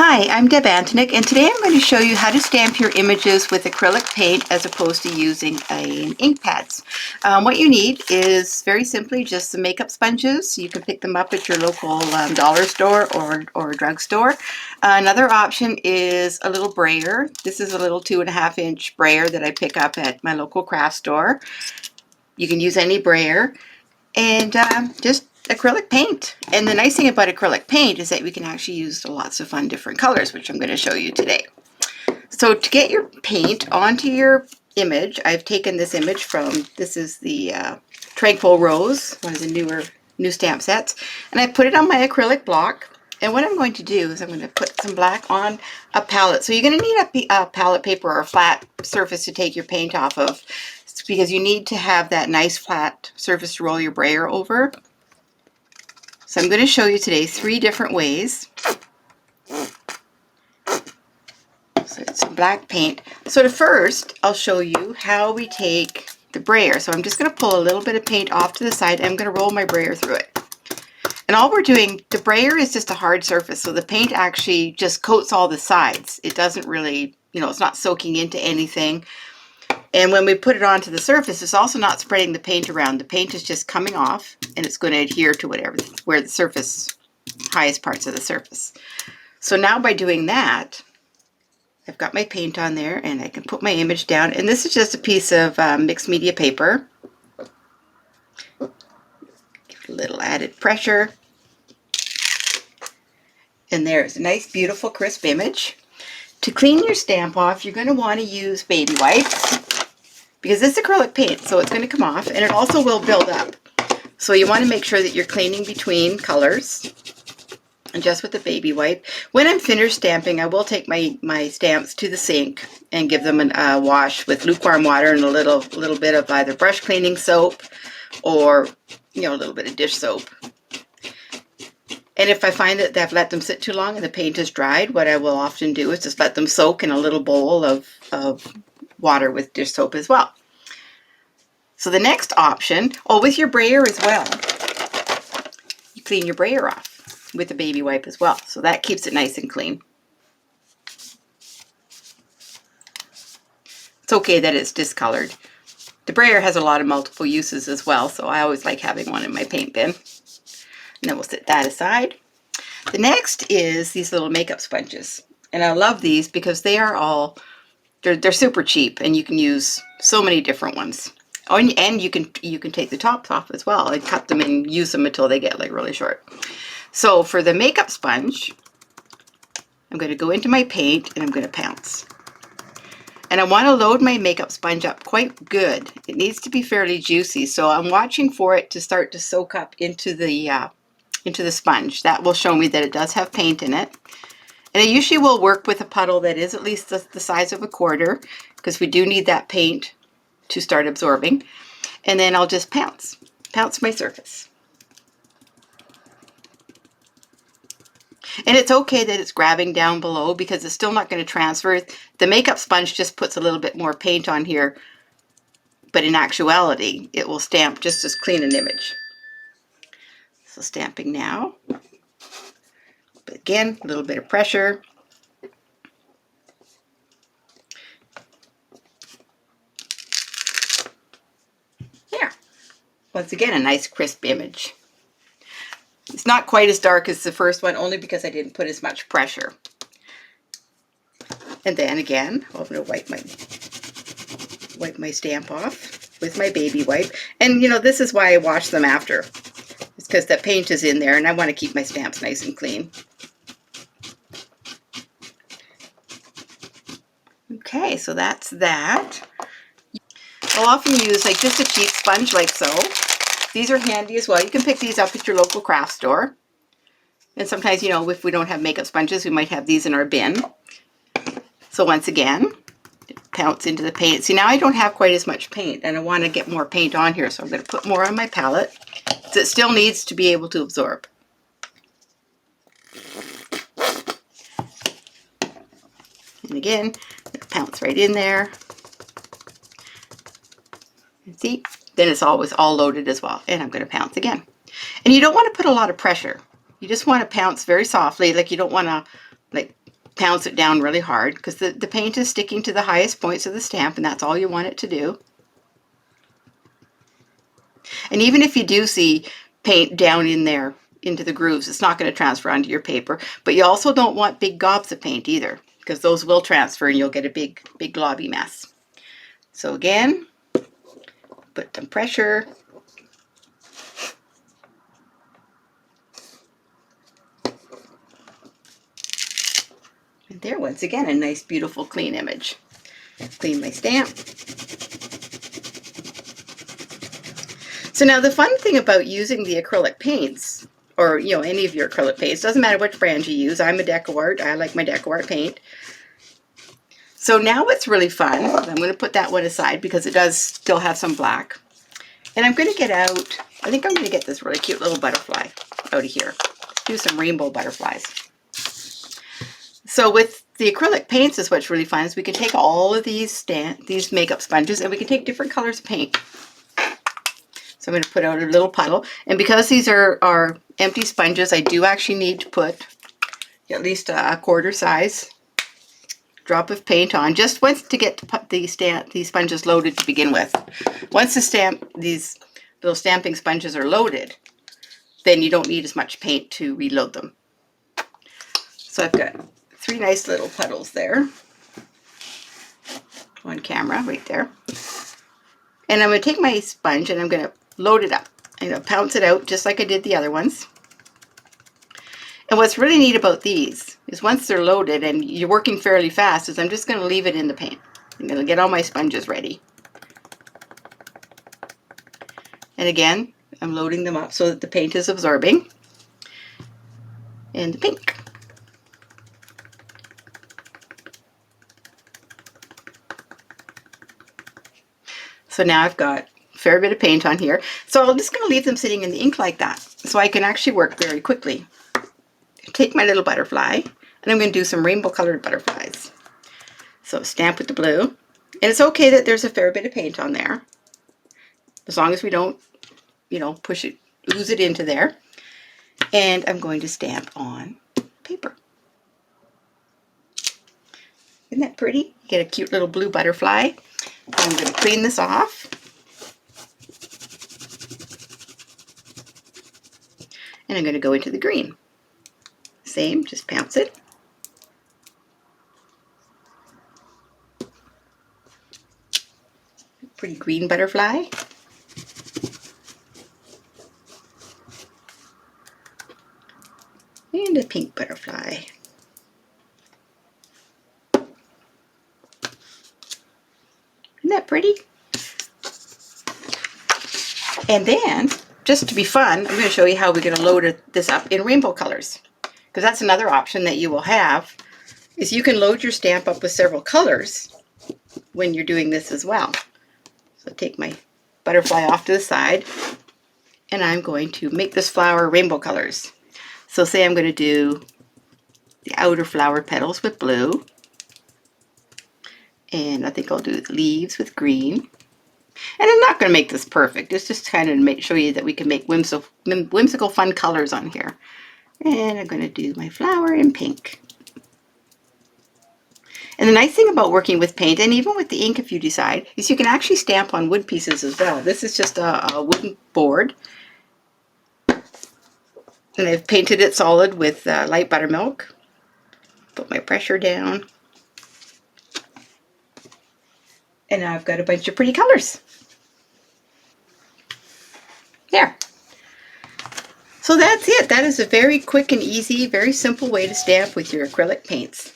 Hi, I'm Deb Antonick, and today I'm going to show you how to stamp your images with acrylic paint as opposed to using ink pads. What you need is very simply just some makeup sponges. You can pick them up at your local dollar store or drugstore. Another option is a little brayer. This is a little 2.5-inch brayer that I pick up at my local craft store. You can use any brayer, and just acrylic paint. And the nice thing about acrylic paint is that we can actually use lots of fun different colors, which I'm going to show you today. So to get your paint onto your image, I've taken this image from, this is the Tranquil Rose, one of the new stamp sets, and I put it on my acrylic block. And what I'm going to do is I'm going to put some black on a palette. So you're going to need a palette paper or a flat surface to take your paint off of, because you need to have that nice flat surface to roll your brayer over. So I'm going to show you today 3 different ways. So it's black paint. So first, I'll show you how we take the brayer. So I'm just going to pull a little bit of paint off to the side, and I'm going to roll my brayer through it. And all we're doing, the brayer is just a hard surface, so the paint actually just coats all the sides. It doesn't really, it's not soaking into anything. And when we put it onto the surface, it's also not spreading the paint around. The paint is just coming off, and it's going to adhere to where the surface, highest parts of the surface. So now by doing that, I've got my paint on there, and I can put my image down. And this is just a piece of mixed media paper. Give it a little added pressure. And there's a nice, beautiful, crisp image. To clean your stamp off, you're going to want to use baby wipes, because it's acrylic paint, so it's going to come off, and it also will build up. So you want to make sure that you're cleaning between colors, and just with the baby wipe. When I'm finished stamping, I will take my stamps to the sink and give them a wash with lukewarm water and a little bit of either brush cleaning soap or a little bit of dish soap. And if I find that I've let them sit too long and the paint is dried, what I will often do is just let them soak in a little bowl of water with dish soap as well. So the next option, with your brayer as well, you clean your brayer off with a baby wipe as well. So that keeps it nice and clean. It's okay that it's discolored. The brayer has a lot of multiple uses as well, so I always like having one in my paint bin. And then we'll set that aside. The next is these little makeup sponges. And I love these because they are they're super cheap, and you can use so many different ones. Oh, and you can take the tops off as well and cut them and use them until they get like really short. So for the makeup sponge, I'm going to go into my paint and I'm going to pounce. And I want to load my makeup sponge up quite good. It needs to be fairly juicy, so I'm watching for it to start to soak up into the sponge. That will show me that it does have paint in it. And I usually will work with a puddle that is at least the size of a quarter, because we do need that paint to start absorbing. And then I'll just pounce my surface. And it's okay that it's grabbing down below, because it's still not going to transfer. The makeup sponge just puts a little bit more paint on here, but in actuality, it will stamp just as clean an image. So stamping now. But again, a little bit of pressure. There. Once again, a nice crisp image. It's not quite as dark as the first one, only because I didn't put as much pressure. And then again, I'm going to wipe my stamp off with my baby wipe. And this is why I wash them after. It's because the paint is in there, and I want to keep my stamps nice and clean. Okay, so that's that. I'll often use just a cheap sponge like so. These are handy as well. You can pick these up at your local craft store. And sometimes, if we don't have makeup sponges, we might have these in our bin. So once again, pounce into the paint. See, now I don't have quite as much paint, and I want to get more paint on here, so I'm going to put more on my palette. So it still needs to be able to absorb. And again, pounce right in there. And see, then it's always all loaded as well. And I'm going to pounce again. And you don't want to put a lot of pressure. You just want to pounce very softly, like you don't want to pounds it down really hard because the paint is sticking to the highest points of the stamp, and that's all you want it to do. And even if you do see paint down in there into the grooves, it's not going to transfer onto your paper. But you also don't want big gobs of paint either, because those will transfer and you'll get a big globby mess. So again, put some pressure. And there, once again, a nice, beautiful, clean image. Clean my stamp. So now the fun thing about using the acrylic paints, or any of your acrylic paints, doesn't matter which brand you use. I'm a DecoArt. I like my DecoArt paint. So now what's really fun, I'm going to put that one aside because it does still have some black. And I'm going to get out, I think I'm going to get this really cute little butterfly out of here. Do some rainbow butterflies. So with the acrylic paints is what's really fun is we can take all of these makeup sponges and we can take different colors of paint. So I'm going to put out a little puddle. And because these are empty sponges, I do actually need to put at least a quarter size drop of paint on, just once to get these sponges loaded to begin with. Once these little stamping sponges are loaded, then you don't need as much paint to reload them. So I've got 3 nice little puddles there on camera right there. And I'm going to take my sponge and I'm going to load it up. I'm going to pounce it out just like I did the other ones. And what's really neat about these is once they're loaded and you're working fairly fast, is I'm just going to leave it in the paint. I'm going to get all my sponges ready. And again, I'm loading them up so that the paint is absorbing. And the pink. So now I've got a fair bit of paint on here. So I'm just going to leave them sitting in the ink like that so I can actually work very quickly. Take my little butterfly and I'm going to do some rainbow colored butterflies. So stamp with the blue. And it's okay that there's a fair bit of paint on there, as long as we don't, ooze it into there. And I'm going to stamp on paper. Isn't that pretty? Get a cute little blue butterfly. I'm going to clean this off. And I'm going to go into the green. Same, just pounce it. Pretty green butterfly. And a pink butterfly. Isn't that pretty? And then, just to be fun, I'm going to show you how we're going to load this up in rainbow colors. Because that's another option that you will have, is you can load your stamp up with several colors when you're doing this as well. So take my butterfly off to the side, and I'm going to make this flower rainbow colors. So say I'm going to do the outer flower petals with blue, and I think I'll do the leaves with green. And I'm not going to make this perfect, it's just kind of to show you that we can make whimsical fun colors on here. And I'm going to do my flower in pink. And the nice thing about working with paint, and even with the ink if you decide, is you can actually stamp on wood pieces as well. This is just a wooden board. And I've painted it solid with light buttermilk. Put my pressure down. And now I've got a bunch of pretty colors. There. So that's it. That is a very quick and easy, very simple way to stamp with your acrylic paints.